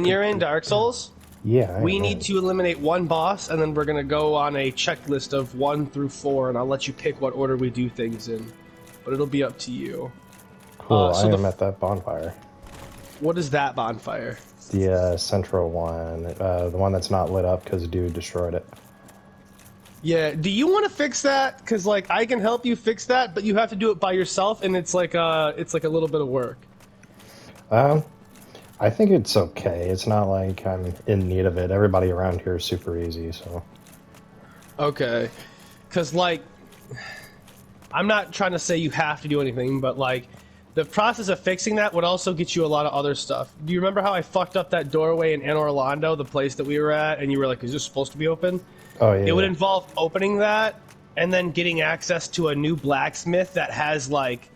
you're in Dark Souls, Yeah, we need to eliminate one boss, and then we're gonna go on a checklist of 1 through 4, and I'll let you pick what order we do things in. But it'll be up to you. Cool, I So am at that bonfire. what is that bonfire? The central one. The one that's not lit up because dude destroyed it. Yeah, do you want to fix that? Because, like, I can help you fix that, but you have to do it by yourself, and it's like a little bit of work. I think it's okay. It's not like I'm in need of it. Everybody around here is super easy, so. Okay. Because, like, I'm not trying to say you have to do anything, but, like, the process of fixing that would also get you a lot of other stuff. Do you remember how I fucked up that doorway in Anne Orlando, the place that we were at, and you were like, is this supposed to be open? Oh, yeah. It would involve opening that and then getting access to a new blacksmith that has, like,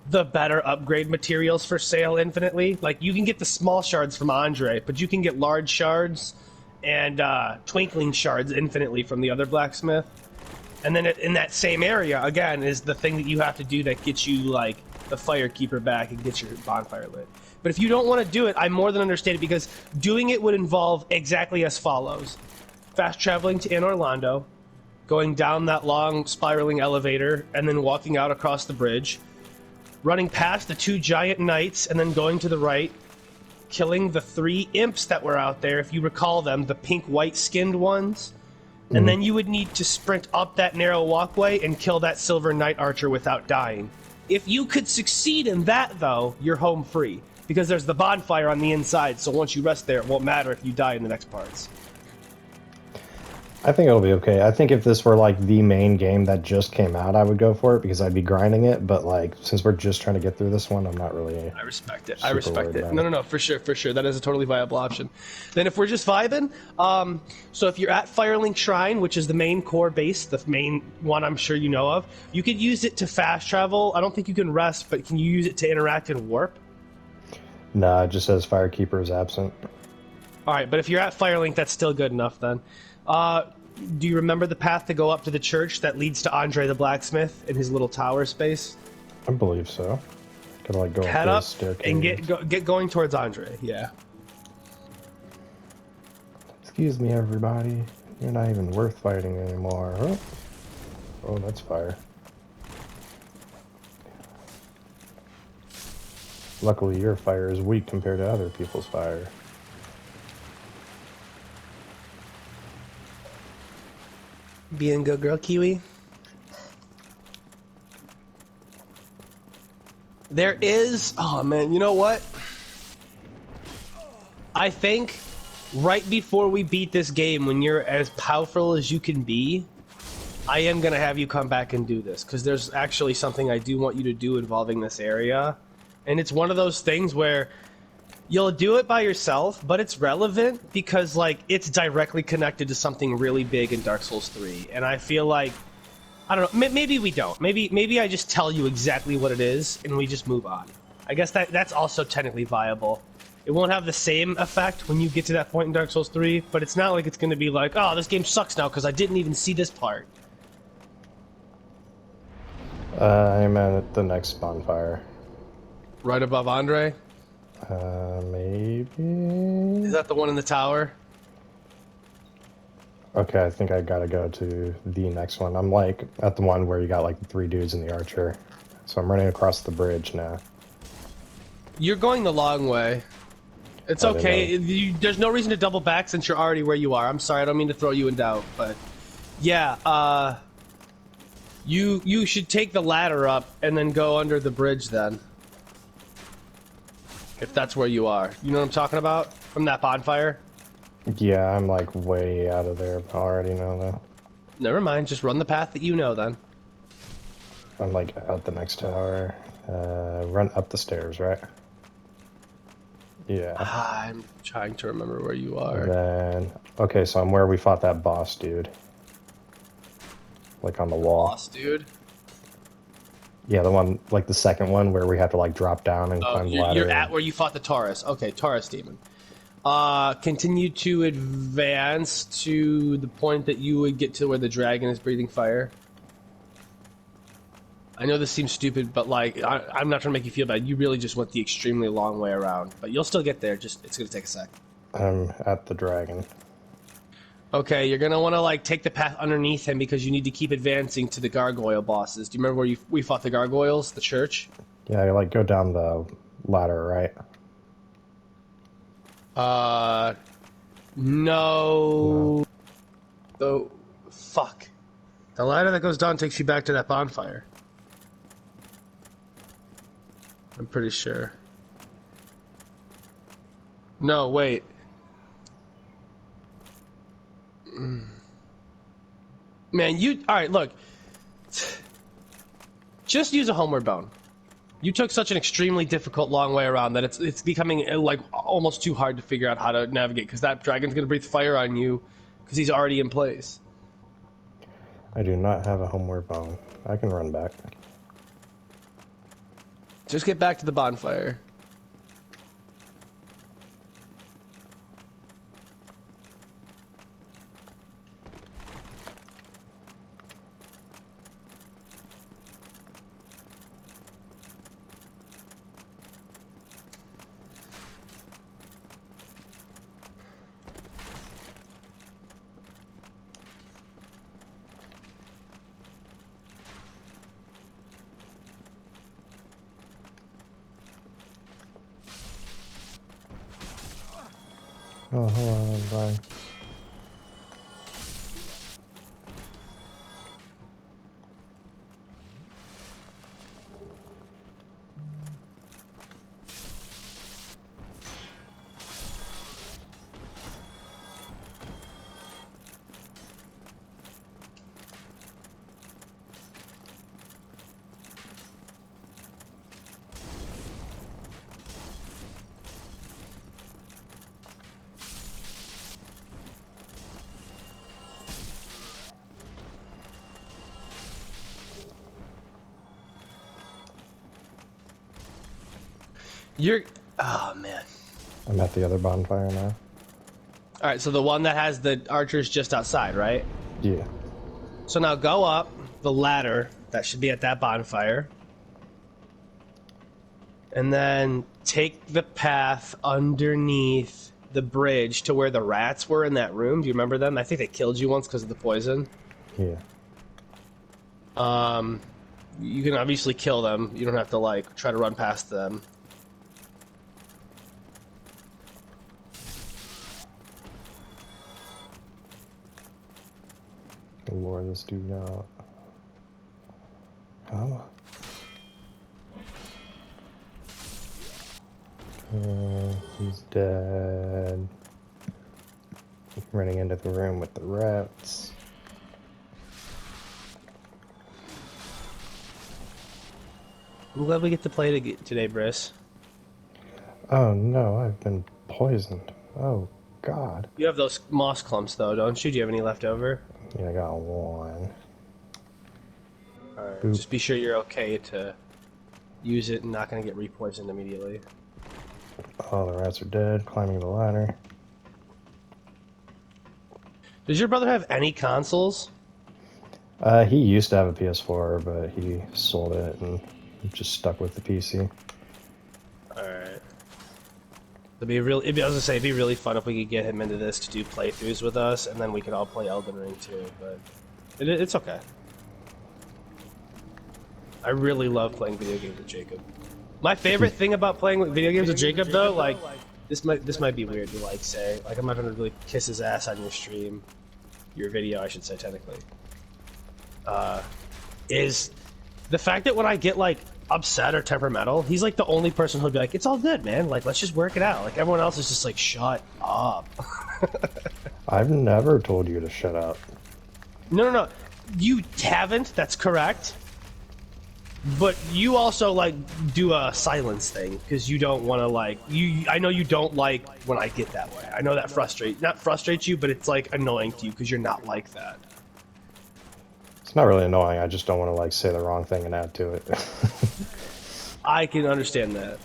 the better upgrade materials for sale infinitely. Like, you can get the small shards from Andre, but you can get large shards and twinkling shards infinitely from the other blacksmith. And then in that same area, again, is the thing that you have to do that gets you, like, the Firekeeper back and gets your bonfire lit. But if you don't want to do it, I more than understand it, because doing it would involve exactly as follows. Fast traveling to Anne Orlando, going down that long spiraling elevator, and then walking out across the bridge, running past the 2 giant knights, and then going to the right, killing the 3 imps that were out there, if you recall them, the pink white-skinned ones. And then you would need to sprint up that narrow walkway and kill that silver knight archer without dying. If you could succeed in that, though, you're home free, because there's the bonfire on the inside, so once you rest there, it won't matter if you die in the next parts. I think it'll be okay. I think if this were like the main game that just came out, I would go for it because I'd be grinding it. But like, since we're just trying to get through this one, I'm not really. I respect it. I respect it. No, for sure, for sure. That is a totally viable option. Then if we're just vibing, so if you're at Firelink Shrine, which is the main core base, the main one I'm sure you know of, you could use it to fast travel. I don't think you can rest, but can you use it to interact and warp? Nah, it just says Firekeeper is absent. All right, but if you're at Firelink, that's still good enough then. Do you remember the path to go up to the church that leads to Andre the Blacksmith in his little tower space? I believe so. Gotta like go Head up up the staircase and get going towards Andre. Yeah. Excuse me, everybody. You're not even worth fighting anymore. Huh? Oh, that's fire. Luckily, your fire is weak compared to other people's fire. Being a good girl, Kiwi. There is... Oh, man, you know what? I think right before we beat this game, when you're as powerful as you can be, I am going to have you come back and do this, because there's actually something I do want you to do involving this area. And it's one of those things where you'll do it by yourself, but it's relevant because, like, it's directly connected to something really big in Dark Souls 3. And I feel like, I don't know, maybe we don't. Maybe I just tell you exactly what it is and we just move on. I guess that's also technically viable. It won't have the same effect when you get to that point in Dark Souls 3, but it's not like it's going to be like, oh, this game sucks now because I didn't even see this part. I'm at the next bonfire. Right above Andre? Maybe... Is that the one in the tower? Okay, I think I gotta go to the next one. I'm like at the one where you got like 3 dudes in the archer. So I'm running across the bridge now. You're going the long way. It's okay. There's no reason to double back since you're already where you are. I'm sorry, I don't mean to throw you in doubt, but yeah, you should take the ladder up and then go under the bridge then. If that's where you are. You know what I'm talking about? From that bonfire? Yeah, I'm like way out of there. I already know that. Never mind, just run the path that you know then. I'm like out the next tower. Run up the stairs, right? Yeah. I'm trying to remember where you are. And then, okay, so I'm where we fought that boss dude. Like on the wall. Boss dude? Yeah, the one, like the second one where we have to like drop down and climb the ladder. You're at where you fought the Taurus. Okay, Taurus demon. Continue to advance to the point that you would get to where the dragon is breathing fire. I know this seems stupid, but like, I'm not trying to make you feel bad. You really just went the extremely long way around, but you'll still get there. Just, it's gonna take a sec. I'm at the dragon. Okay, you're gonna want to like take the path underneath him because you need to keep advancing to the gargoyle bosses. Do you remember where we fought the gargoyles, the church? Yeah, you like go down the ladder, right? No. The fuck. The ladder that goes down takes you back to that bonfire. I'm pretty sure. No, wait. Man, you... Alright, look. Just use a homeward bound. You took such an extremely difficult long way around that it's becoming like almost too hard to figure out how to navigate because that dragon's gonna breathe fire on you because he's already in place. I do not have a homeward bound. I can run back. Just get back to the bonfire. Oh, hold on, bye. You're... Oh, man. I'm at the other bonfire now. Alright, so the one that has the archers just outside, right? Yeah. So now go up the ladder that should be at that bonfire. And then take the path underneath the bridge to where the rats were in that room. Do you remember them? I think they killed you once because of the poison. Yeah. You can obviously kill them. You don't have to, like, try to run past them. Lord, this dude got... Come on. He's dead. Running into the room with the rats. I'm glad we get to play today, Briss. Oh no, I've been poisoned. Oh god. You have those moss clumps, though, don't you? Do you have any left over? Yeah, I got one. Alright, Boop. just be sure you're okay to use it and not going to get re-poisoned immediately. Oh, the rats are dead. Climbing the ladder. Does your brother have any consoles? He used to have a PS4, but he sold it and just stuck with the PC. Alright. It'd be it'd be really fun if we could get him into this to do playthroughs with us, and then we could all play Elden Ring too, but it's okay. I really love playing video games with Jacob. My favorite thing about playing video games with Jacob, though, like, this might be weird to, like, say. Like, I'm not gonna really kiss his ass on your stream. Your video, I should say, technically. Is the fact that when I get, like, upset or temperamental, he's, like, the only person who'll be like, it's all good, man. Like, let's just work it out. Like, everyone else is just like, shut up. I've never told you to shut up. No. You haven't, that's correct. But you also, like, do a silence thing, because you don't want to, like... I know you don't like when I get that way. I know that not frustrates you, but it's, like, annoying to you, because you're not like that. It's not really annoying, I just don't want to, like, say the wrong thing and add to it. I can understand that.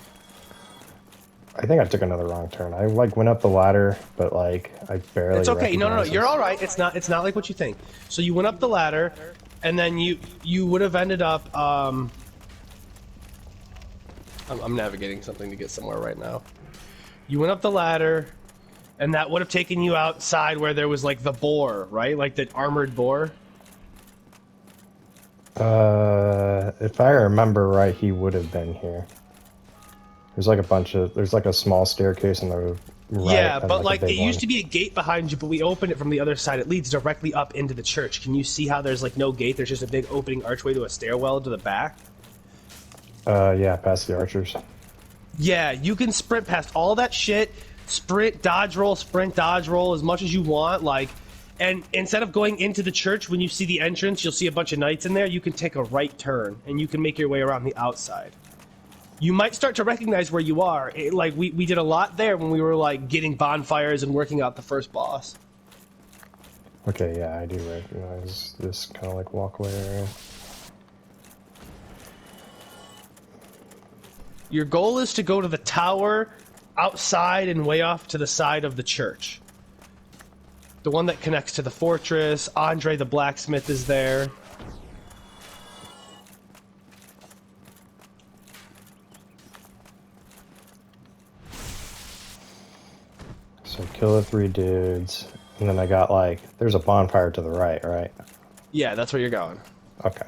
I think I took another wrong turn. I, like, went up the ladder, but, like, I barely... It's okay, no, recognized you're alright. It's not like what you think. So you went up the ladder... And then you would have ended up, I'm navigating something to get somewhere right now. You went up the ladder, And that would have taken you outside where there was like the boar, right? Like the armored boar. If I remember right, he would have been here. There's like there's like a small staircase on the right, Yeah, and but like a like it big one. used to be a gate behind you, but we opened it from the other side. It leads directly up into the church. Can you see how there's like no gate? There's just a big opening archway to a stairwell to the back. Yeah, past the archers. Yeah, you can sprint past all that shit. Sprint, dodge roll as much as you want. Like, and instead of going into the church, when you see the entrance, you'll see a bunch of knights in there. You can take a right turn, and you can make your way around the outside. You might start to recognize where you are. Like, we did a lot there when we were, like, getting bonfires and working out the first boss. Okay, yeah, I do recognize this kind of like walkway area. Your goal is to go to the tower outside and way off to the side of the church. The one that connects to the fortress. Andre the blacksmith is there. So kill the 3 dudes, and then I got like, there's a bonfire to the right, right? Yeah, that's where you're going. Okay.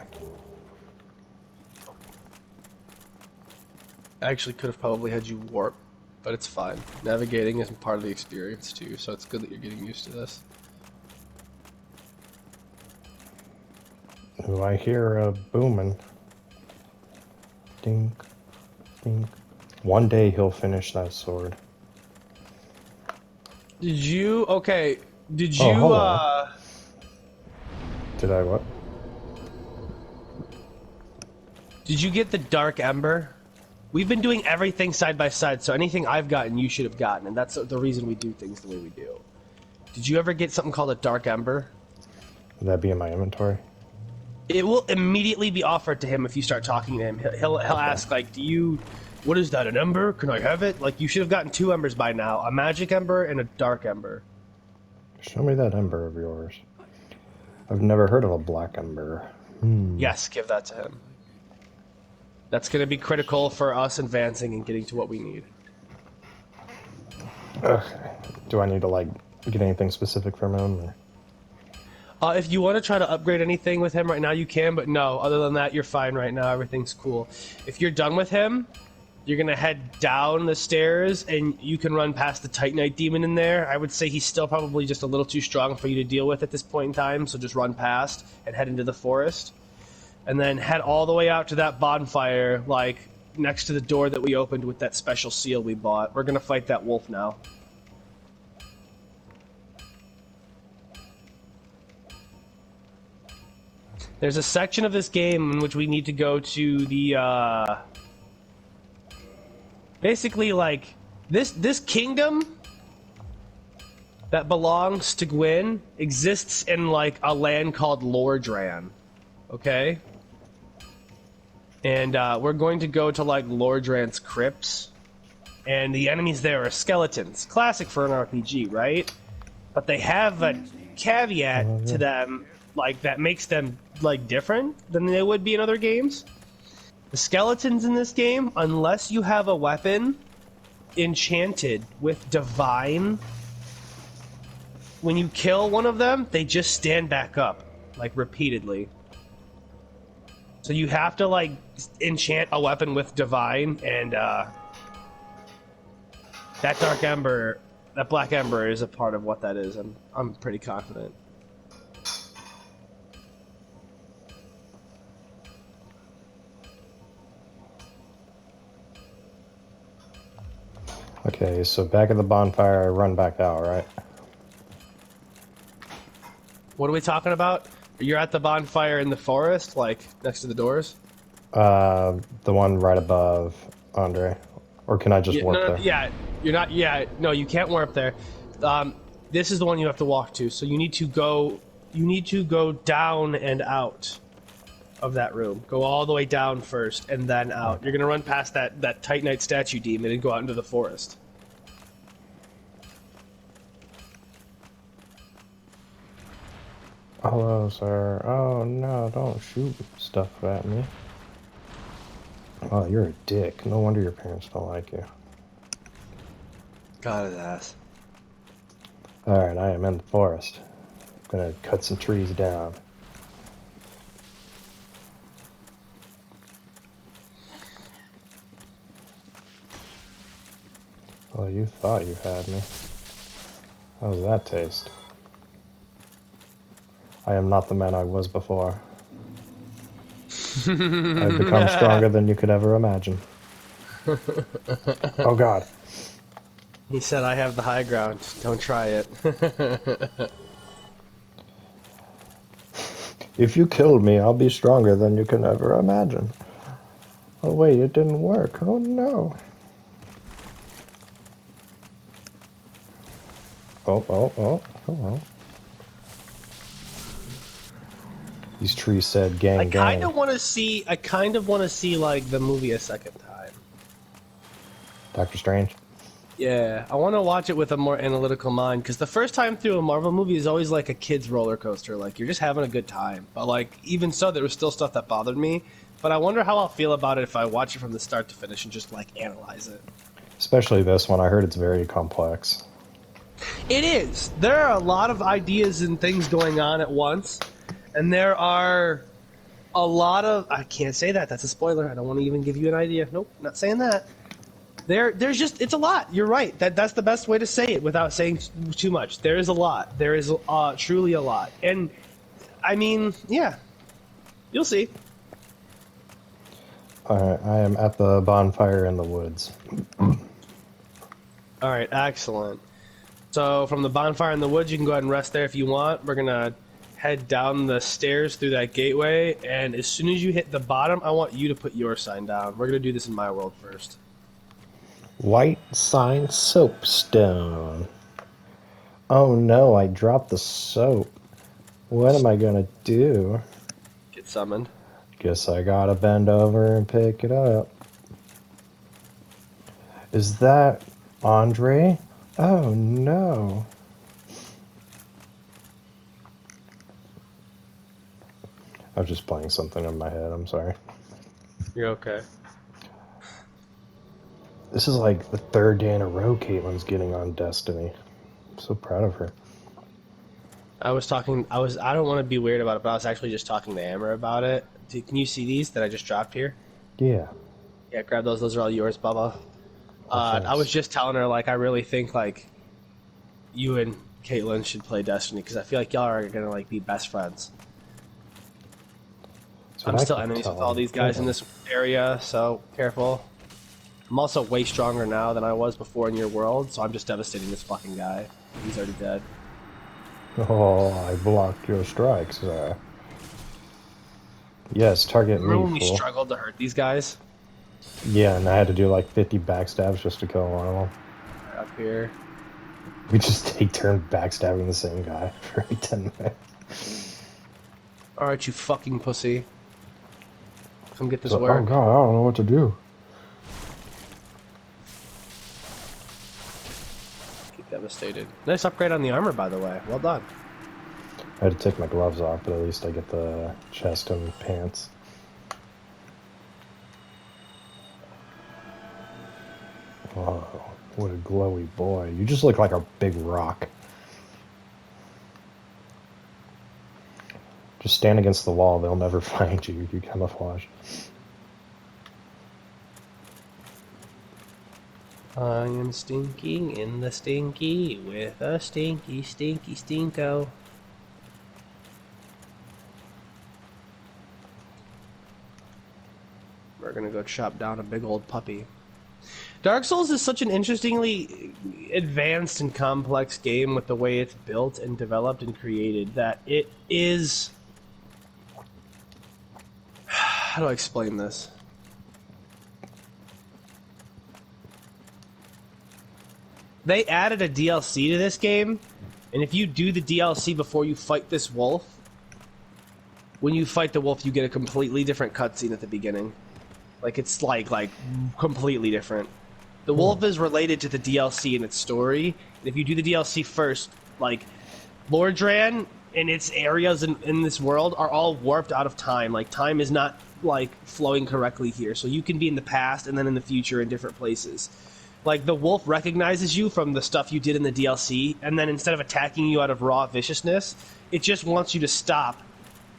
I actually could have probably had you warp, but it's fine. Navigating is part of the experience too, so it's good that you're getting used to this. Ooh, I hear a booming. Dink, dink. One day he'll finish that sword. Did you? Okay. Did you? Oh, hello. Did I what? Did you get the Dark Ember? We've been doing everything side by side, so anything I've gotten, you should have gotten, and that's the reason we do things the way we do. Did you ever get something called a Dark Ember? Would that be in my inventory? It will immediately be offered to him if you start talking to him. He'll ask, like, do you... What is that, an ember? Can I have it? Like, you should have gotten 2 embers by now. A magic ember and a dark ember. Show me that ember of yours. I've never heard of a black ember. Yes, give that to him. That's going to be critical for us advancing and getting to what we need. Okay. Do I need to, like, get anything specific from him? Or? If you want to try to upgrade anything with him right now, you can, but no, other than that, you're fine right now. Everything's cool. If you're done with him, you're going to head down the stairs, and you can run past the Titanite demon in there. I would say he's still probably just a little too strong for you to deal with at this point in time, so just run past and head into the forest. And then head all the way out to that bonfire, like, next to the door that we opened with that special seal we bought. We're going to fight that wolf now. There's a section of this game in which we need to go to the, basically, like, this kingdom that belongs to Gwyn exists in, like, a land called Lordran. Okay? And, we're going to go to, like, Lordran's crypts. And the enemies there are skeletons. Classic for an RPG, right? But they have a caveat to them, like, that makes them, like, different than they would be in other games. The skeletons in this game, unless you have a weapon enchanted with divine, when you kill one of them, they just stand back up, like, repeatedly. So you have to, like, enchant a weapon with divine, and that Dark Ember, that Black Ember is a part of what that is, and I'm pretty confident. Okay, so back at the bonfire, I run back out, right? What are we talking about? You're at the bonfire in the forest, like, next to the doors? The one right above Andre. Or can I just warp there? Yeah, you're not, yeah, no, you can't warp there. This is the one you have to walk to, so you need to go down and out of that room. Go all the way down first, and then out. You're gonna run past that Titanite statue demon and go out into the forest. Hello, sir. Oh, no, don't shoot stuff at me. Oh, you're a dick. No wonder your parents don't like you. Got his ass. Alright, I am in the forest. I'm gonna cut some trees down. Well, you thought you had me. How does that taste? I am not the man I was before. I've become stronger than you could ever imagine. Oh god. He said, I have the high ground. Don't try it. If you killed me, I'll be stronger than you can ever imagine. Oh wait, it didn't work. Oh no. Oh, hello. These trees said gang I gang. kind of want to see like the movie a second time. Doctor Strange. Yeah, I want to watch it with a more analytical mind, because the first time through a Marvel movie is always like a kid's roller coaster. Like, you're just having a good time. But, like, even so, there was still stuff that bothered me. But I wonder how I'll feel about it if I watch it from the start to finish and just, like, analyze it. Especially this one. I heard it's very complex. It is. There are a lot of ideas and things going on at once. And there are a lot of... I can't say that. That's a spoiler. I don't want to even give you an idea. Nope, not saying that. There's just, it's a lot. You're right. That's the best way to say it without saying too much. There is a lot. There is truly a lot. And, I mean, yeah. You'll see. Alright, I am at the bonfire in the woods. Alright, excellent. So, from the bonfire in the woods, you can go ahead and rest there if you want. We're going to head down the stairs through that gateway. And as soon as you hit the bottom, I want you to put your sign down. We're going to do this in my world first. White sign soapstone. Oh no, I dropped the soap. What am I gonna do? Get summoned. Guess I gotta bend over and pick it up. Is that Andre? Oh no. I was just playing something in my head, I'm sorry. You're okay. This is like the third day in a row Caitlin's getting on Destiny. I'm so proud of her. I don't want to be weird about it, but I was actually just talking to Amber about it. Can you see these that I just dropped here? Yeah. Yeah, grab those. Those are all yours, Bubba. Thanks. I was just telling her, like, I really think, like, you and Caitlin should play Destiny, because I feel like y'all are going to, like, be best friends. So I'm still enemies with all these guys in this area, so careful. I'm also way stronger now than I was before in your world, so I'm just devastating this fucking guy. He's already dead. Oh, I blocked your strikes. Yes, target Remember me, when we fool. struggled to hurt these guys? Yeah, and I had to do like 50 backstabs just to kill one of them. Up here. We just take turns backstabbing the same guy for every 10 minutes. Alright, you fucking pussy. Come get this So, work. oh god, I don't know what to do. Get devastated. Nice upgrade on the armor, by the way. Well done. I had to take my gloves off, but at least I get the chest and pants. Whoa, what a glowy boy. You just look like a big rock. Just stand against the wall, they'll never find you. You camouflage. I am stinking in the stinky with a stinky, stinky stinko. We're gonna go chop down a big old puppy. Dark Souls is such an interestingly advanced and complex game with the way it's built and developed and created that it is... How do I explain this? They added a DLC to this game, and if you do the DLC before you fight this wolf, when you fight the wolf, you get a completely different cutscene at the beginning. Like, it's like completely different. The wolf is related to the DLC in its story, and if you do the DLC first, like, Lordran and its areas in this world are all warped out of time. Like, time is not, like, flowing correctly here, so you can be in the past and then in the future in different places. Like, the wolf recognizes you from the stuff you did in the DLC, and then instead of attacking you out of raw viciousness, it just wants you to stop,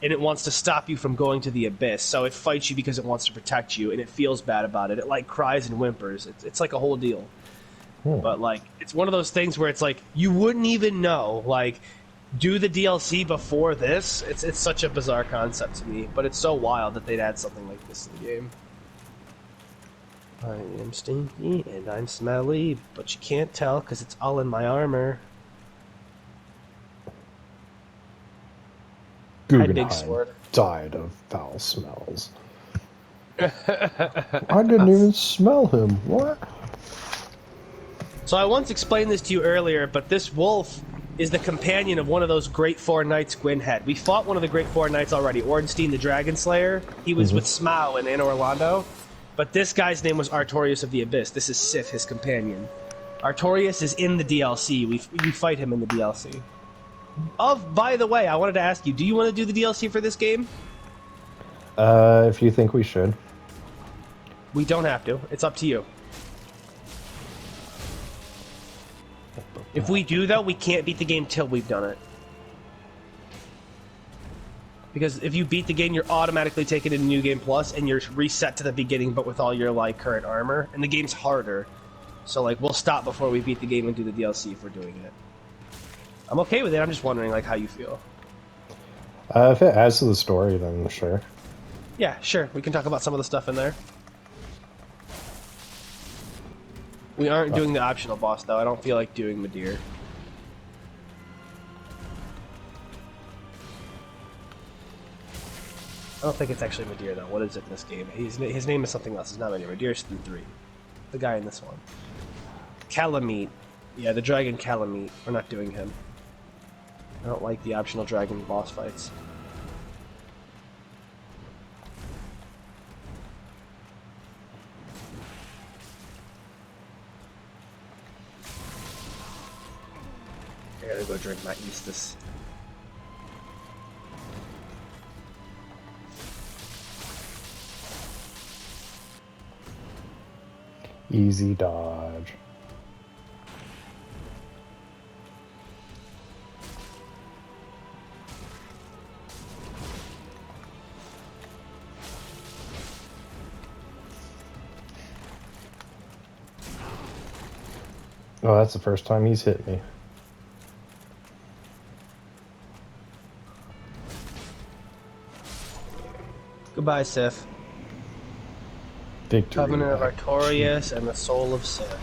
and it wants to stop you from going to the abyss. So it fights you because it wants to protect you, and it feels bad about it. It, like, cries and whimpers. It's like a whole deal. But, like, it's one of those things where it's like, you wouldn't even know, like, do the DLC before this? It's such a bizarre concept to me, but it's so wild that they'd add something like this to the game. I am stinky and I'm smelly, but you can't tell because it's all in my armor. Guggenheim died of foul smells. I didn't even smell him. What? So I once explained this to you earlier, but this wolf is the companion of one of those Great Four Knights Gwyn had. We fought one of the Great Four Knights already, Ornstein the Dragon Slayer. He was with Smaug in Anor Londo. But this guy's name was Artorias of the Abyss. This is Sif, his companion. Artorias is in the DLC. We fight him in the DLC. By the way, I wanted to ask you, do you want to do the DLC for this game? If you think we should. We don't have to. It's up to you. If we do, though, we can't beat the game till we've done it. Because if you beat the game, you're automatically taken into New Game Plus, and you're reset to the beginning, but with all your, like, current armor. And the game's harder. So, like, we'll stop before we beat the game and do the DLC if we're doing it. I'm okay with it, I'm just wondering, like, how you feel. If it adds to the story, then sure. Yeah, sure. We can talk about some of the stuff in there. We aren't doing the optional boss, though. I don't feel like doing Midir. I don't think it's actually Midir, though. What is it in this game? His name is something else. It's not Midir. Midir's in 3. The guy in this one. Kalameet. Yeah, the dragon Kalameet. We're not doing him. I don't like the optional dragon boss fights. I gotta go drink my Eastus. Easy dodge. Oh, that's the first time he's hit me. Goodbye, Sif. Victory. Covenant of Artorias and the Soul of Sif.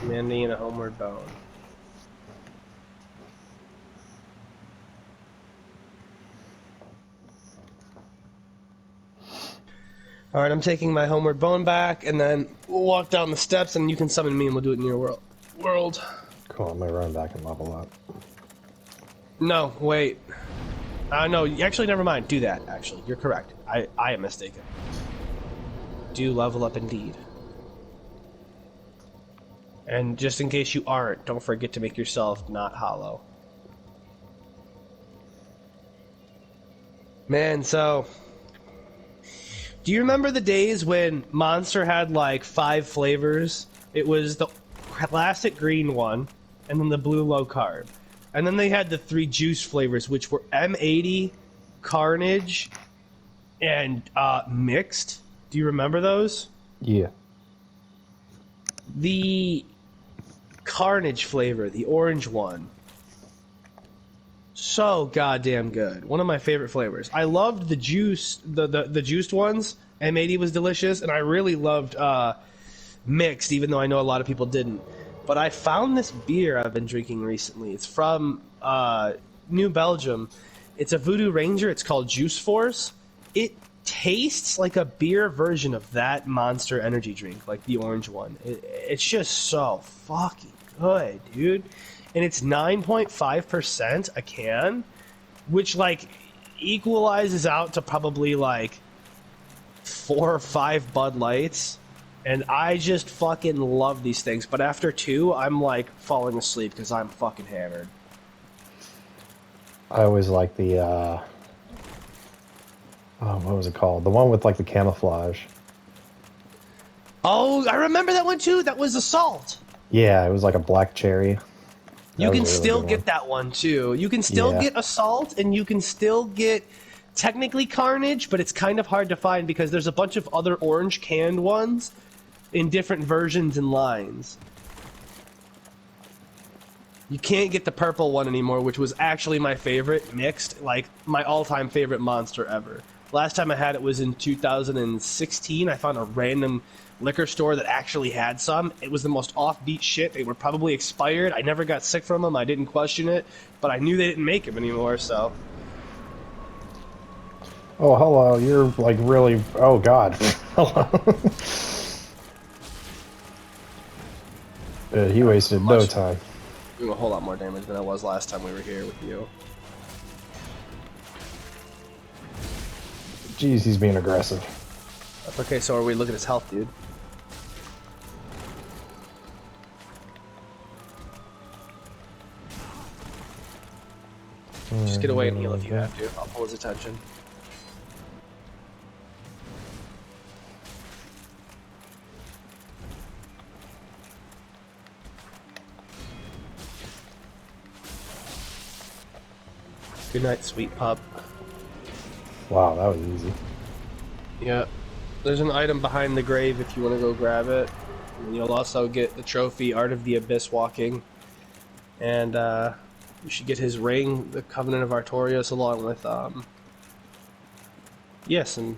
Commanding in a homeward bound. Alright, I'm taking my homeward bone back, and then we'll walk down the steps, and you can summon me, and we'll do it in your world. Cool, I'm gonna run back and level up. No, wait. No, actually, never mind. Do that, actually. You're correct. I am mistaken. Do level up indeed. And just in case you aren't, don't forget to make yourself not hollow. Man, so... do you remember the days when Monster had like 5 flavors? It was the classic green one, and then the blue low carb. And then they had the 3 juice flavors, which were M80, Carnage, and Mixed. Do you remember those? Yeah. The Carnage flavor, the orange one. So goddamn good. One of my favorite flavors. I loved the juice, the juiced ones. M80 was delicious, and I really loved Mixed, even though I know a lot of people didn't. But I found this beer I've been drinking recently. It's from New Belgium. It's a Voodoo Ranger. It's called Juice Force. It tastes like a beer version of that Monster energy drink, like the orange one. It's just so fucking good, dude. And it's 9.5% a can, which like equalizes out to probably like 4 or 5 Bud Lights. And I just fucking love these things. But after 2, I'm like falling asleep because I'm fucking hammered. I always like the, oh, what was it called? The one with like the camouflage. Oh, I remember that one too. That was Assault. Yeah, it was like a black cherry. You That was can a really still good get one. that one too. You can still Yeah. get Assault, and you can still get technically Carnage, but it's kind of hard to find because there's a bunch of other orange canned ones in different versions and lines. You can't get the purple one anymore, which was actually my favorite mixed, like my all-time favorite monster ever. Last time I had it was in 2016. I found a random liquor store that actually had some. It was the most offbeat shit. They were probably expired. I never got sick from them. I didn't question it, but I knew they didn't make them anymore, so. Oh, hello. You're like really. Oh God. Hello. He wasted no time. Doing a whole lot more damage than I was last time we were here with you. Jeez, he's being aggressive. Okay, so are we looking at his health, dude? Just get away and heal if you have to. I'll pull his attention. Good night, sweet pup. Wow, that was easy. Yeah. There's an item behind the grave if you want to go grab it. And you'll also get the trophy Art of the Abyss Walking. And you should get his ring, the Covenant of Artorias, along with yes, and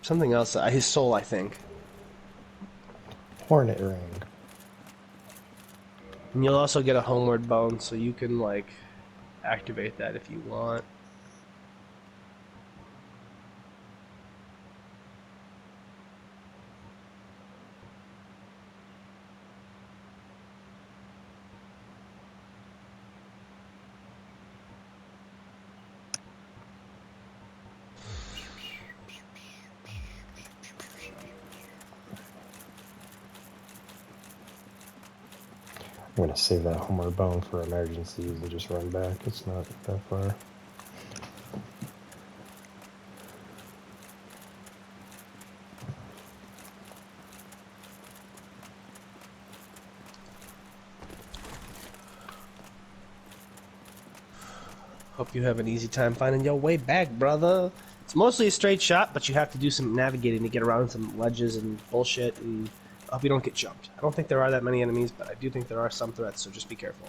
something else. His soul, I think. Hornet ring. And you'll also get a homeward bone, so you can like activate that if you want. I'm gonna save that homeward bone for emergencies and just run back. It's not that far. Hope you have an easy time finding your way back, brother. It's mostly a straight shot, but you have to do some navigating to get around some ledges and bullshit, and I hope you don't get jumped. I don't think there are that many enemies, but I do think there are some threats, so just be careful.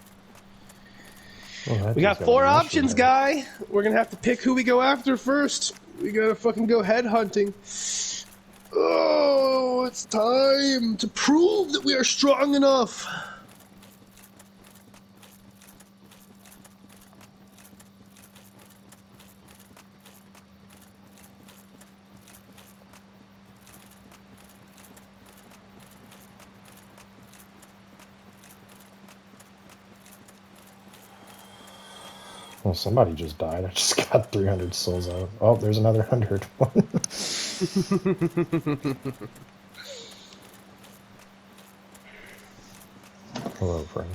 Oh, We got 4 options, guy. We're gonna have to pick who we go after first. We gotta fucking go head hunting. Oh, it's time to prove that we are strong enough. Well, somebody just died. I just got 300 souls out. Oh, there's another 100. Hello, friend.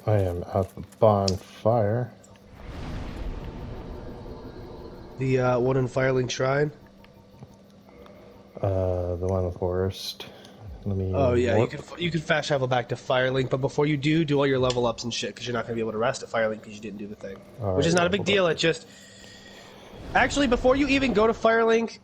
I am at the bonfire. The one in Firelink Shrine. The one in the forest. Let me. Oh yeah, warp. you can fast travel back to Firelink, but before you do all your level ups and shit, because you're not gonna be able to rest at Firelink because you didn't do the thing. Which is not a big deal. It just actually before you even go to Firelink,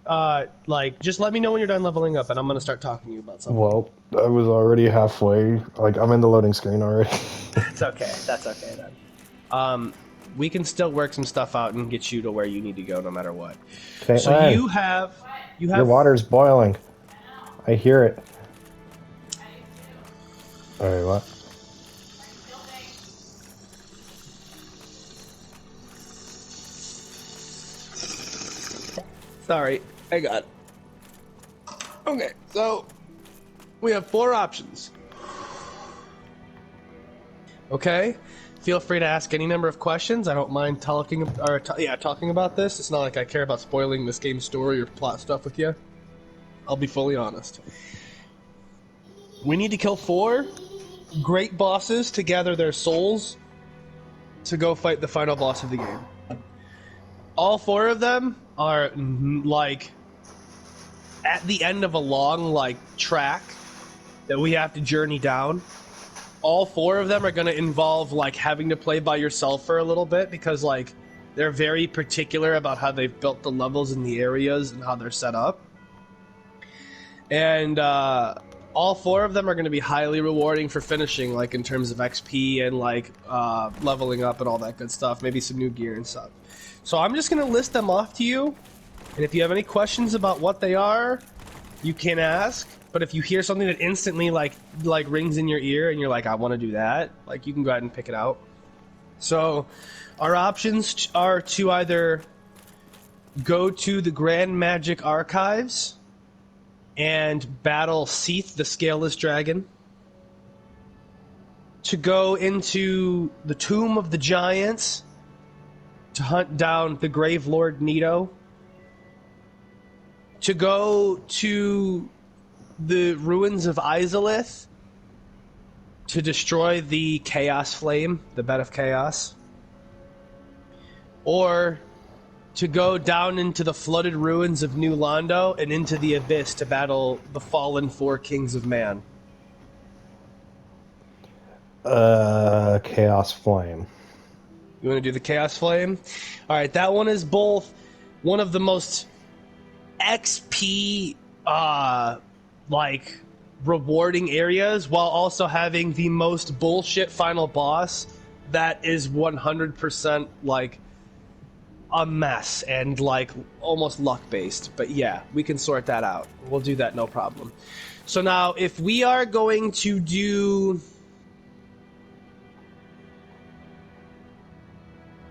like just let me know when you're done leveling up, and I'm gonna start talking to you about something. Well, I was already halfway. Like I'm in the loading screen already. It's okay. That's okay then. We can still work some stuff out and get you to where you need to go, no matter what. Okay, So Ryan, you have your water's boiling. I hear it. Alright, what? Sorry, I got. Okay, so we have 4 options. Okay, Feel free to ask any number of questions. I don't mind talking about this. It's not like I care about spoiling this game's story or plot stuff with you. I'll be fully honest. We need to kill 4 great bosses to gather their souls to go fight the final boss of the game. All 4 of them are like at the end of a long like track that we have to journey down. All 4 of them are going to involve like having to play by yourself for a little bit because like they're very particular about how they've built the levels in the areas and how they're set up. And all 4 of them are going to be highly rewarding for finishing, like in terms of XP and like leveling up and all that good stuff, maybe some new gear and stuff. So I'm just going to list them off to you, and if you have any questions about what they are, you can ask. But if you hear something that instantly like rings in your ear and you're like, I want to do that, like you can go ahead and pick it out. So our options are to either go to the Grand Magic Archives and battle Seath, the Scaleless Dragon, to go into the Tomb of the Giants to hunt down the Grave Lord Nito, to go to the ruins of Izalith to destroy the Chaos Flame, the Bed of Chaos, or to go down into the flooded ruins of New Londo and into the Abyss to battle the fallen 4 kings of man. Chaos Flame. You want to do the Chaos Flame? Alright, that one is both one of the most XP, like, rewarding areas, while also having the most bullshit final boss that is 100%, like, a mess and, like, almost luck-based. But yeah, we can sort that out. We'll do that, no problem. So now, if we are going to do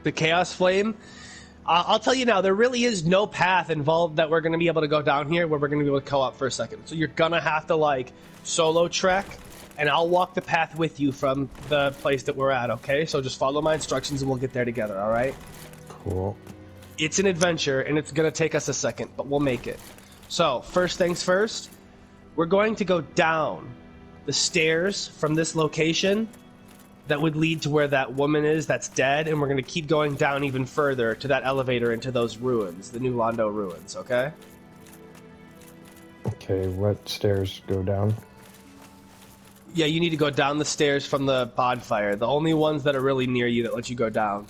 the Chaos Flame, I'll tell you now, there really is no path involved that we're going to be able to go down here where we're going to be able to co-op for a second. So you're going to have to, like, solo trek, and I'll walk the path with you from the place that we're at, okay? So just follow my instructions and we'll get there together, all right? Cool. It's an adventure, and it's going to take us a second, but we'll make it. So, first things first, we're going to go down the stairs from this location that would lead to where that woman is that's dead, and we're going to keep going down even further to that elevator into those ruins, the New Londo ruins, okay? Okay, what stairs go down? Yeah, you need to go down the stairs from the bonfire. The only ones that are really near you that let you go down.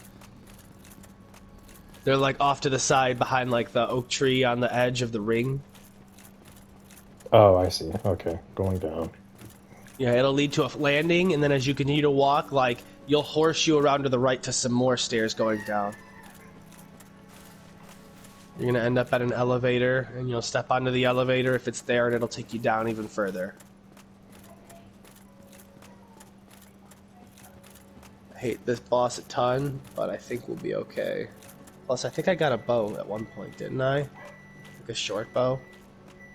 They're like off to the side behind like the oak tree on the edge of the ring. Oh, I see. Okay, going down. Yeah, it'll lead to a landing, and then as you continue to walk, like, you'll horseshoe around to the right to some more stairs going down. You're gonna end up at an elevator, and you'll step onto the elevator if it's there, and it'll take you down even further. I hate this boss a ton, but I think we'll be okay. Plus, I think I got a bow at one point, didn't I? Like a short bow?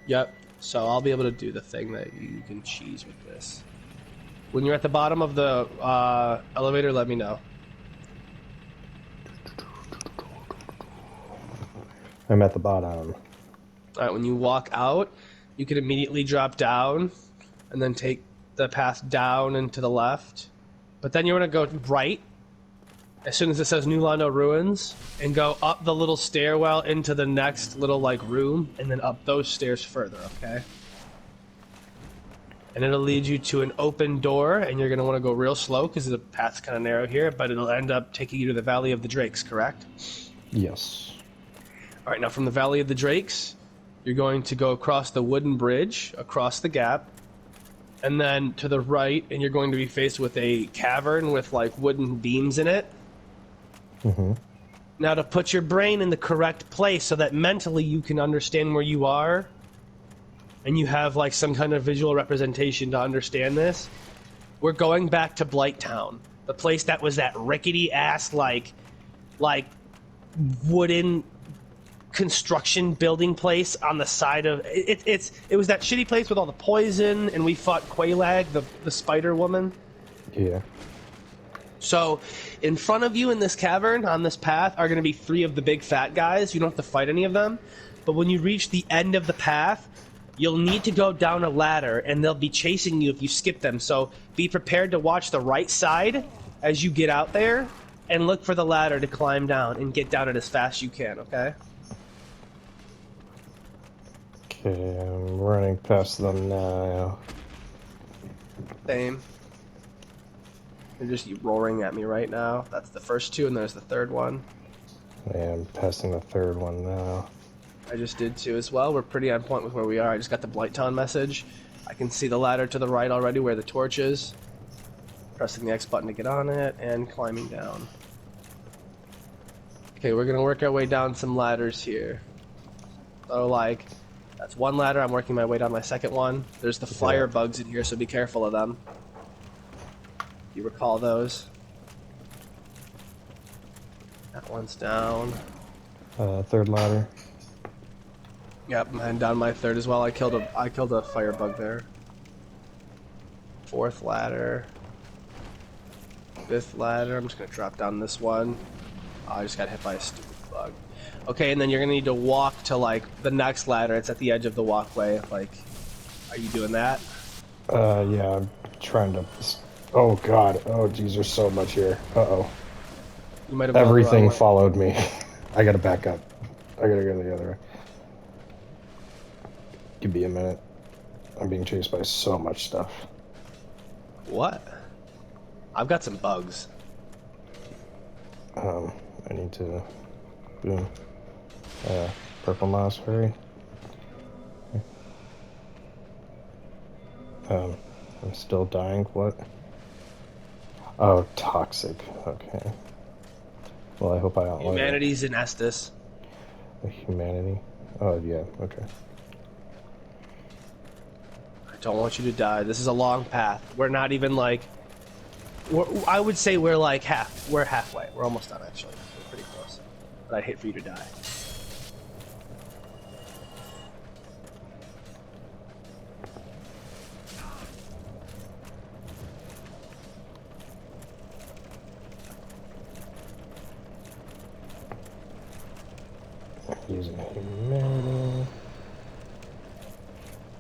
Yep. So I'll be able to do the thing that you can cheese with this. When you're at the bottom of the elevator, let me know. I'm at the bottom. Alright, when you walk out, you can immediately drop down and then take the path down and to the left. But then you're going to go right as soon as it says New Londo Ruins, and go up the little stairwell into the next little, like, room, and then up those stairs further, okay? And it'll lead you to an open door, and you're going to want to go real slow, because the path's kind of narrow here, but it'll end up taking you to the Valley of the Drakes, correct? Yes. Alright, now from the Valley of the Drakes, you're going to go across the wooden bridge, across the gap, and then to the right, and you're going to be faced with a cavern with, like, wooden beams in it. Mm-hmm. Now, to put your brain in the correct place so that mentally you can understand where you are, and you have like some kind of visual representation to understand this, we're going back to Blighttown, the place that was that rickety ass like wooden construction building place on the side of it. It was that shitty place with all the poison, and we fought Quelaag, the spider woman. Yeah. So, in front of you in this cavern, on this path, are going to be 3 of the big fat guys. You don't have to fight any of them. But when you reach the end of the path, you'll need to go down a ladder, and they'll be chasing you if you skip them. So, be prepared to watch the right side as you get out there, and look for the ladder to climb down, and get down it as fast as you can, okay? Okay, I'm running past them now. Same. They're just roaring at me right now. That's the first 2, and there's the 3rd one. I am passing the 3rd one now. I just did too as well. We're pretty on point with where we are. I just got the Blighttown message. I can see the ladder to the right already where the torch is. Pressing the X button to get on it, and climbing down. Okay, we're gonna work our way down some ladders here. So like, that's 1 ladder, I'm working my way down my 2nd one. There's the fire bugs in here, so be careful of them. You recall those. That one's down. 3rd ladder. Yep, and down my 3rd as well. I killed a fire bug there. 4th ladder. 5th ladder. I'm just gonna drop down this one. Oh, I just got hit by a stupid bug. Okay, and then you're gonna need to walk to like the next ladder. It's at the edge of the walkway. Like, are you doing that? Yeah, I'm trying to... Oh god, oh geez, there's so much here. Uh-oh. You might have Everything followed me. I gotta back up. I gotta go the other way. Give me a minute. I'm being chased by so much stuff. What? I've got some bugs. I need to... Boom. Purple mouse, hurry. I'm still dying, what? Oh, toxic, okay. Well, I hope I don't like Humanities in Estus. Humanity? Oh, yeah, okay. I don't want you to die. This is a long path. We're not even like... I would say we're like we're halfway. We're almost done, actually. We're pretty close. But I'd hate for you to die. Using humanity.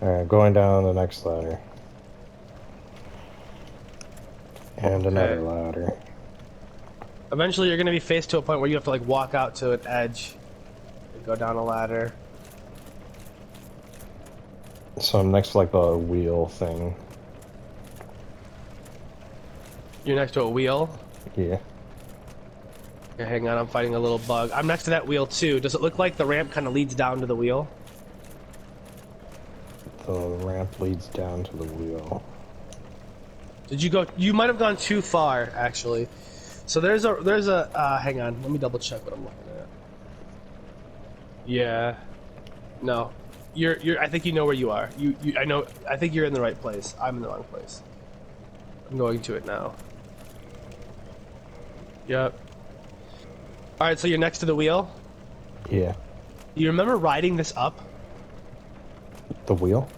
Alright, going down the next ladder. And another ladder. Eventually you're going to be faced to a point where you have to like walk out to an edge and go down a ladder. So I'm next to like the wheel thing. You're next to a wheel? Yeah. Okay, hang on, I'm fighting a little bug. I'm next to that wheel too. Does it look like the ramp kind of leads down to the wheel? The ramp leads down to the wheel. Did you go? You might have gone too far, actually. So there's a hang on, let me double check what I'm looking at. Yeah. No. I think you know where you are. I think you're in the right place. I'm in the wrong place. I'm going to it now. Yep. Alright, so you're next to the wheel? Yeah. You remember riding this up? The wheel?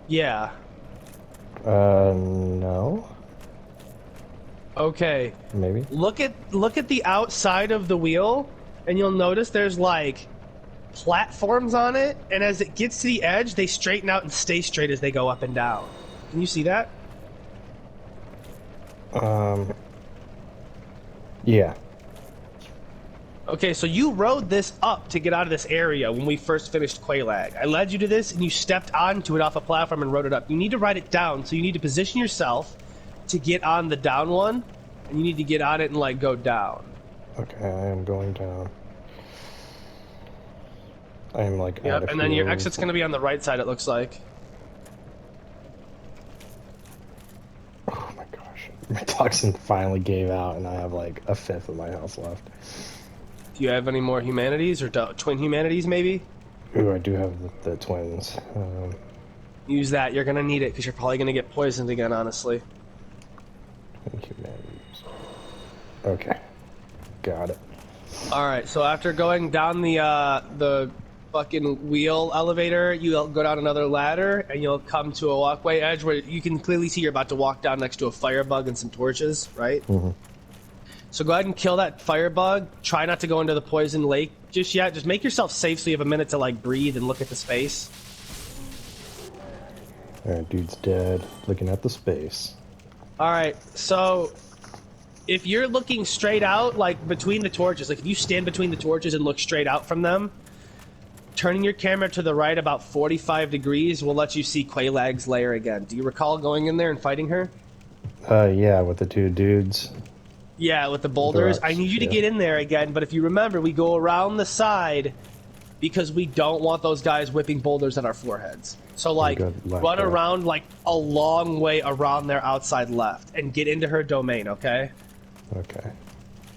Yeah. No. Okay. Maybe. Look at the outside of the wheel, and you'll notice there's like platforms on it, and as it gets to the edge, they straighten out and stay straight as they go up and down. Can you see that? Yeah. Okay, so you rode this up to get out of this area when we first finished Quelaag. I led you to this, and you stepped onto it off a platform and rode it up. You need to ride it down, so you need to position yourself to get on the down one, and you need to get on it and, like, go down. Okay, I am going down. I am, like, out Yep, of and then your fuel. exit's going to be on the right side, it looks like. Oh my gosh. My toxin finally gave out, and I have, like, a fifth of my health left. Do you have any more humanities, or twin humanities, maybe? Ooh, I do have the twins. Use that. You're going to need it, because you're probably going to get poisoned again, honestly. Humanities. Okay. Got it. Alright, so after going down the fucking wheel elevator, you'll go down another ladder, and you'll come to a walkway edge where you can clearly see you're about to walk down next to a firebug and some torches, right? Mm-hmm. So go ahead and kill that firebug. Try not to go into the poison lake just yet. Just make yourself safe so you have a minute to like breathe and look at the space. Alright, dude's dead. Looking at the space. Alright, so if you're looking straight out, like between the torches, like if you stand between the torches and look straight out from them, turning your camera to the right about 45 degrees will let you see Quaylag's lair again. Do you recall going in there and fighting her? Yeah, with the two dudes. Yeah, with the boulders. rocks, I need you to yeah. get in there again, but if you remember, we go around the side because we don't want those guys whipping boulders at our foreheads. So, like, good left, run yeah. around, like, a long way around their outside left and get into her domain, okay? Okay.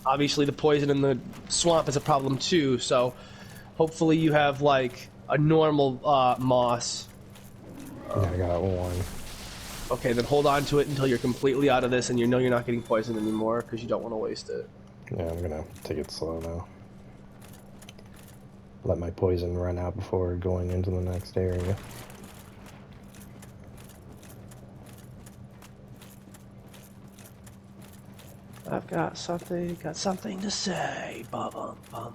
Obviously, the poison in the swamp is a problem, too, so hopefully you have, like, a normal moss. Yeah, I got one. Okay, then hold on to it until you're completely out of this and you know you're not getting poisoned anymore because you don't want to waste it. Yeah, I'm gonna take it slow now. Let my poison run out before going into the next area. I've got something to say. Bum, bum, bum.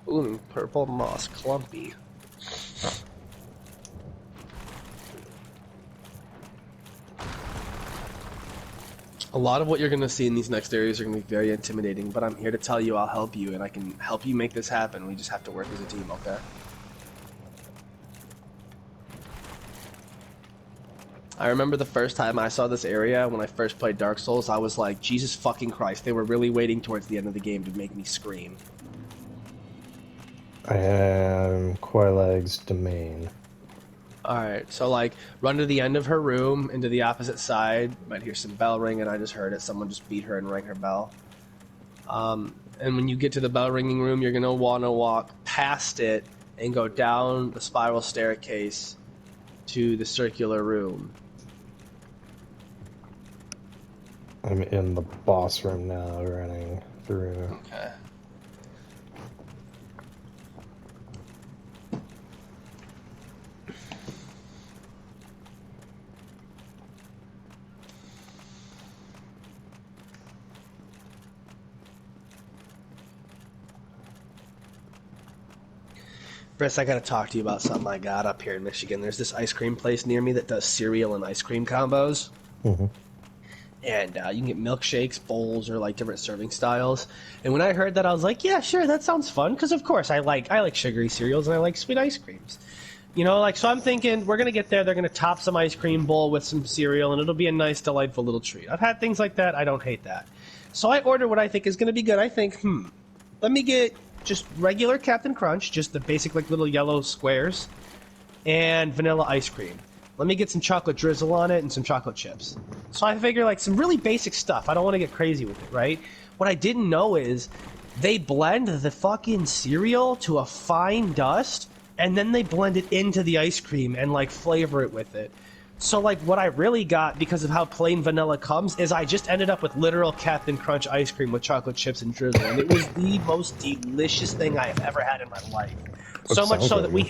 Ooh, purple moss clumpy. A lot of what you're going to see in these next areas are going to be very intimidating, but I'm here to tell you I'll help you, and I can help you make this happen. We just have to work as a team, okay? I remember the first time I saw this area when I first played Dark Souls, I was like, Jesus fucking Christ, they were really waiting towards the end of the game to make me scream. I am Quaylag's domain. Alright, so like, run to the end of her room, into the opposite side. Might hear some bell ring, and I just heard it. Someone just beat her and rang her bell. And when you get to the bell ringing room, you're gonna wanna walk past it and go down the spiral staircase to the circular room. I'm in the boss room now, running through. Okay. Briss, I gotta talk to you about something I got up here in Michigan. There's this ice cream place near me that does cereal and ice cream combos. Mm-hmm. And you can get milkshakes, bowls, or like different serving styles. And when I heard that, I was like, yeah, sure, that sounds fun. Because of course, I like sugary cereals and I like sweet ice creams. You know, like, so I'm thinking we're gonna get there. They're gonna top some ice cream bowl with some cereal, and it'll be a nice, delightful little treat. I've had things like that. I don't hate that. So I order what I think is gonna be good. I think, let me get just regular Captain Crunch, just the basic like little yellow squares, and vanilla ice cream. Let me get some chocolate drizzle on it and some chocolate chips. So I figure like some really basic stuff. I don't want to get crazy with it, right? What I didn't know is they blend the fucking cereal to a fine dust and then they blend it into the ice cream and like flavor it with it. So like what I really got because of how plain vanilla comes is I just ended up with literal Captain Crunch ice cream with chocolate chips and drizzle, and it was the most delicious thing I have ever had in my life. So much so that we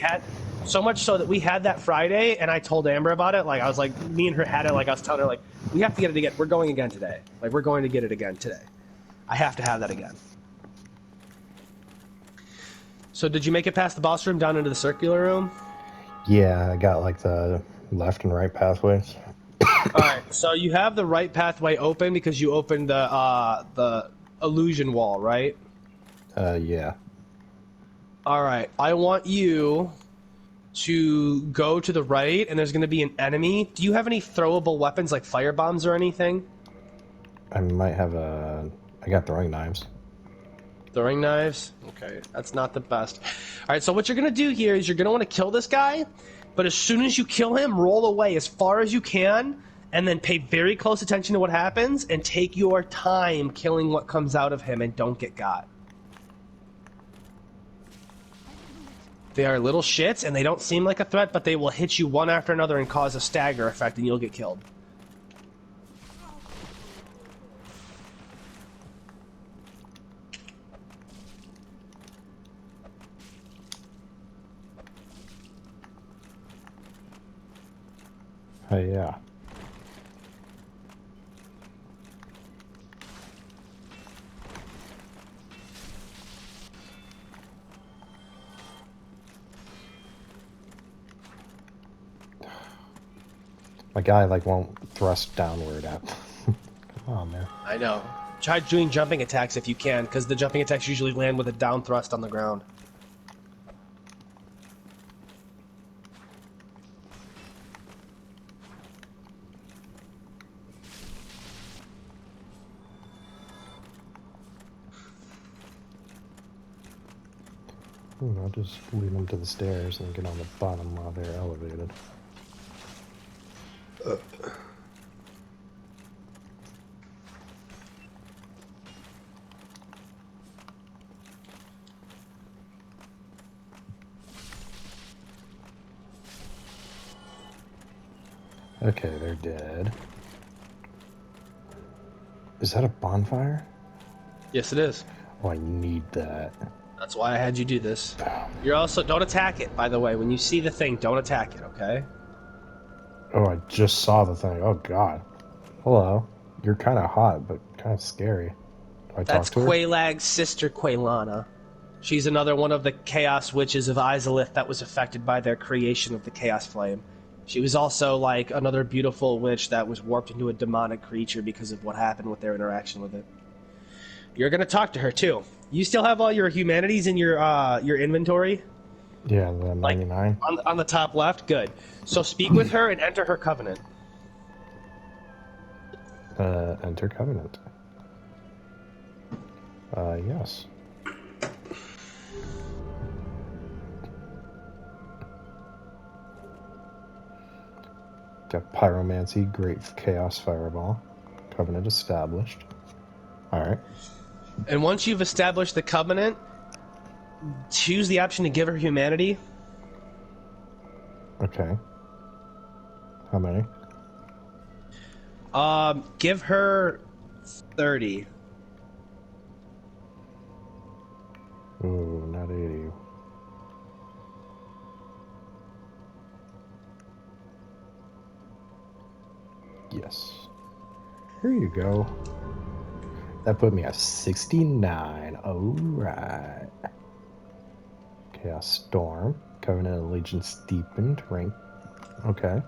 had that Friday, and I told Amber about it. Like I was like, me and her had it. Like I was telling her, like we have to get it again. We're going again today. Like we're going to get it again today. I have to have that again. So did you make it past the boss room down into the circular room? Yeah, I got like the left and right pathways. Alright, so you have the right pathway open because you opened the illusion wall, right? Yeah. Alright, I want you to go to the right, and there's going to be an enemy. Do you have any throwable weapons like fire bombs or anything? I might have I got throwing knives. Throwing knives? Okay, that's not the best. Alright, so what you're going to do here is you're going to want to kill this guy, but as soon as you kill him, roll away as far as you can, and then pay very close attention to what happens, and take your time killing what comes out of him, and don't get got. They are little shits, and they don't seem like a threat, but they will hit you one after another and cause a stagger effect, and you'll get killed. Yeah. My guy like won't thrust downward at. Come on, man. I know. Try doing jumping attacks if you can, because the jumping attacks usually land with a down thrust on the ground. I'll just lead them to the stairs and get on the bottom while they're elevated. Okay, they're dead. Is that a bonfire? Yes, it is. Oh, I need that. That's why I had you do this. You're also... Don't attack it, by the way. When you see the thing, don't attack it, okay? Oh, I just saw the thing. Oh, God. Hello. You're kind of hot, but kind of scary. Do I That's talk to her? Quaylag's sister, Quaylana. She's another one of the Chaos Witches of Izalith that was affected by their creation of the Chaos Flame. She was also, like, another beautiful witch that was warped into a demonic creature because of what happened with their interaction with it. You're gonna talk to her, too. You still have all your humanities in your inventory? Yeah, the 99. On the top left? Good. So speak with her and enter her covenant. Enter Covenant. Yes. Got Pyromancy, Great Chaos Fireball. Covenant established. Alright. And once you've established the covenant, choose the option to give her humanity. Okay. How many? Give her 30. Ooh, not 80. Yes. Here you go. That put me at 69. Alright. Chaos Storm. Covenant Allegiance deepened. Rank. Okay.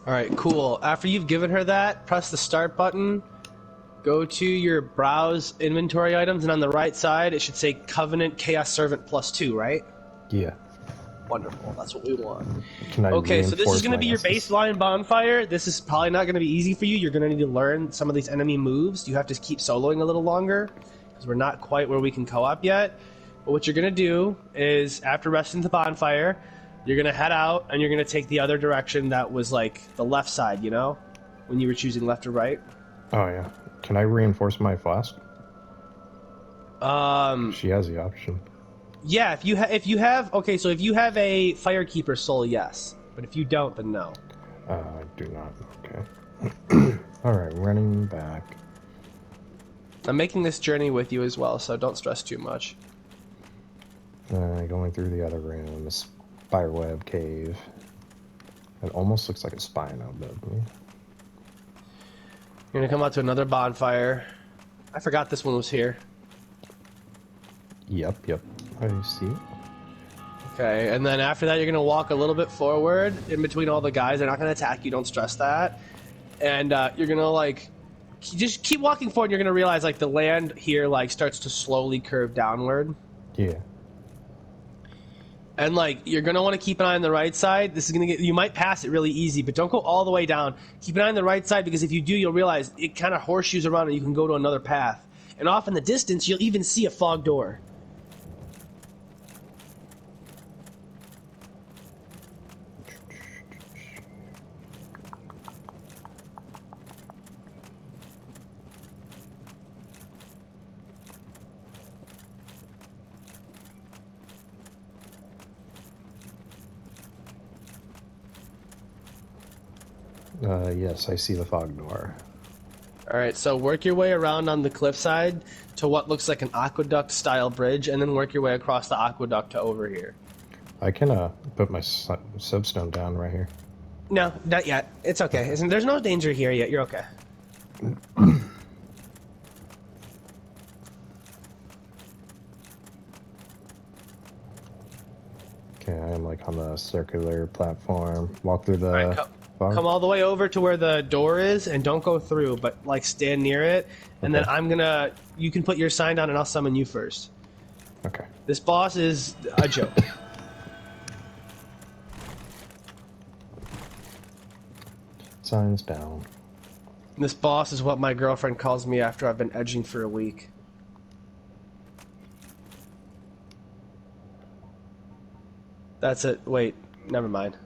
Alright, cool. After you've given her that, press the start button. Go to your browse inventory items, and on the right side, it should say Covenant Chaos Servant +2, right? Yeah. Wonderful. That's what we want. Can I Okay, so this is reinforce going to my be your Estus? baseline bonfire. This is probably not going to be easy for you. You're going to need to learn some of these enemy moves. You have to keep soloing a little longer, because we're not quite where we can co-op yet. But what you're going to do is, after resting the bonfire, you're going to head out, and you're going to take the other direction that was, like, the left side, you know? When you were choosing left or right. Oh, yeah. Can I reinforce my flask? She has the option. Yeah, if you have okay, so if you have a Firekeeper soul, yes. But if you don't, then no. I do not. Okay. Alright, running back. I'm making this journey with you as well, so don't stress too much. Going through the other room, the spiderweb cave. It almost looks like a spino, but You're gonna come out to another bonfire. I forgot this one was here. yep. I see. Okay, and then after that, you're gonna walk a little bit forward in between all the guys. They're not gonna attack you. Don't stress that. And you're gonna like just keep walking forward. And you're gonna realize like the land here like starts to slowly curve downward. Yeah. And like you're gonna want to keep an eye on the right side. This is gonna get you might pass it really easy, but don't go all the way down. Keep an eye on the right side because if you do, you'll realize it kind of horseshoes around and you can go to another path. And off in the distance, you'll even see a fog door. Yes, I see the fog door. All right, so work your way around on the cliffside to what looks like an aqueduct-style bridge, and then work your way across the aqueduct to over here. I can put my substone down right here. No, not yet. It's okay. There's no danger here yet. You're okay. on the circular platform. Walk through the Alright, fog. come all the way over to where the door is, and don't go through, but like stand near it, and then Okay. you can put your sign down and I'll summon you first. Okay. This boss is a joke. Signs down. This boss is what my girlfriend calls me after I've been edging for a week. That's it. Wait, never mind.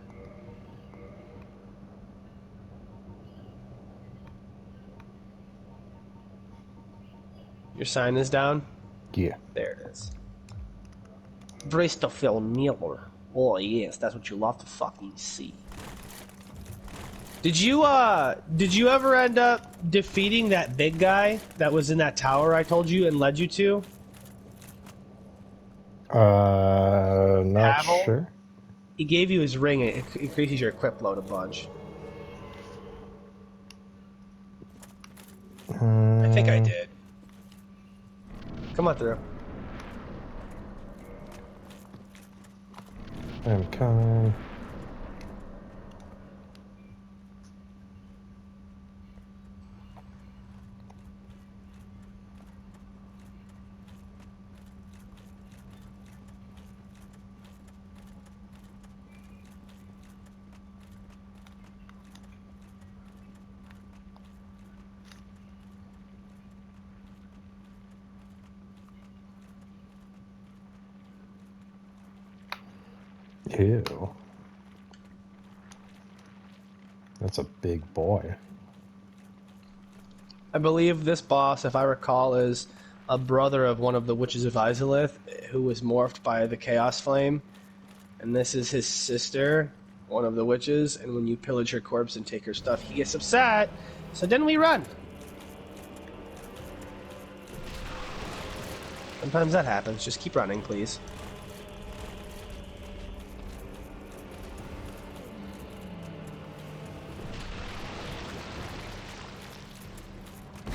Your sign is down? Yeah. There it is. Christopher Miller. Oh yes, that's what you love to fucking see. Did you ever end up defeating that big guy that was in that tower I told you and led you to? Not Pavel? sure. He gave you his ring and it increases your equip load a bunch. I think I did. Come on through. I'm coming. Ew. That's a big boy. I believe this boss, if I recall, is a brother of one of the Witches of Izalith, who was morphed by the Chaos Flame. And this is his sister, one of the witches, and when you pillage her corpse and take her stuff, he gets upset. So then we run. Sometimes that happens. Just keep running, please.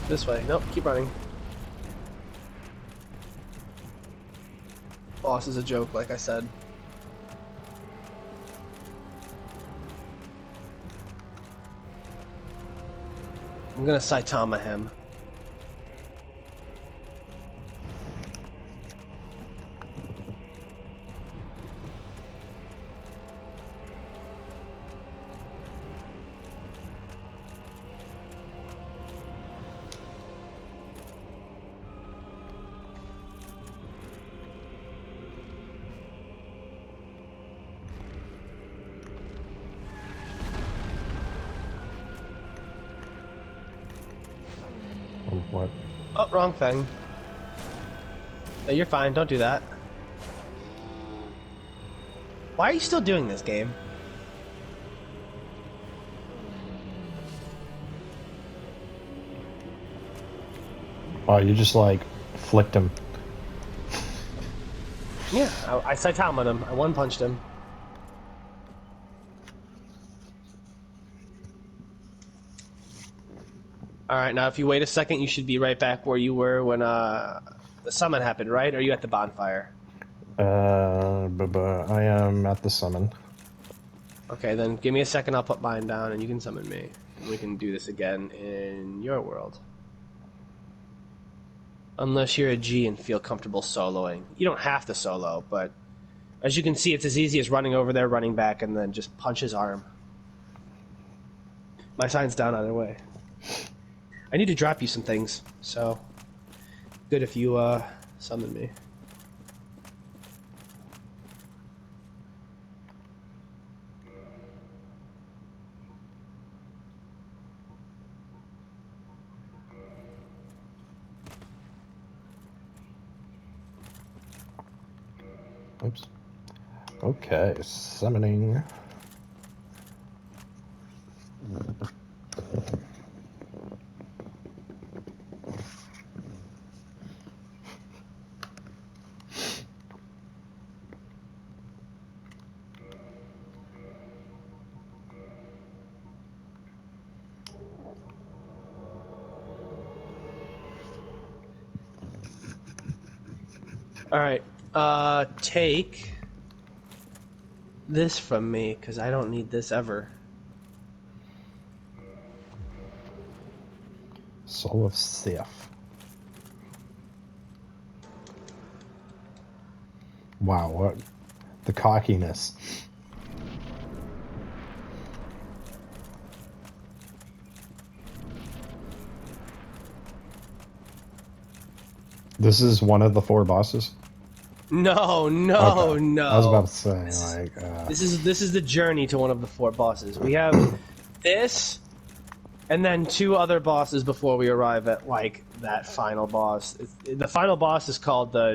This way. Nope, keep running. Boss is a joke, like I said. I'm gonna Saitama him. What? Oh, wrong thing. No, you're fine. Don't do that. Why are you still doing this game? Oh, you just like flicked him. Yeah, I Saitama him. I one-punched him. Alright, now if you wait a second, you should be right back where you were when the summon happened, right? Or are you at the bonfire? I am at the summon. Okay, then give me a second, I'll put mine down and you can summon me. And we can do this again in your world. Unless you're a G and feel comfortable soloing. You don't have to solo, but as you can see, it's as easy as running over there, running back, and then just punch his arm. My sign's down either way. I need to drop you some things, so good if you summon me. Oops. Okay, summoning. All right, take this from me, because I don't need this ever. Soul of Sith. Wow, what the cockiness. This is one of the 4 bosses? No, no, Okay. no. I was about to say, like, This is the journey to one of the 4 bosses. We have this, and then 2 other bosses before we arrive at like that final boss. The final boss is called the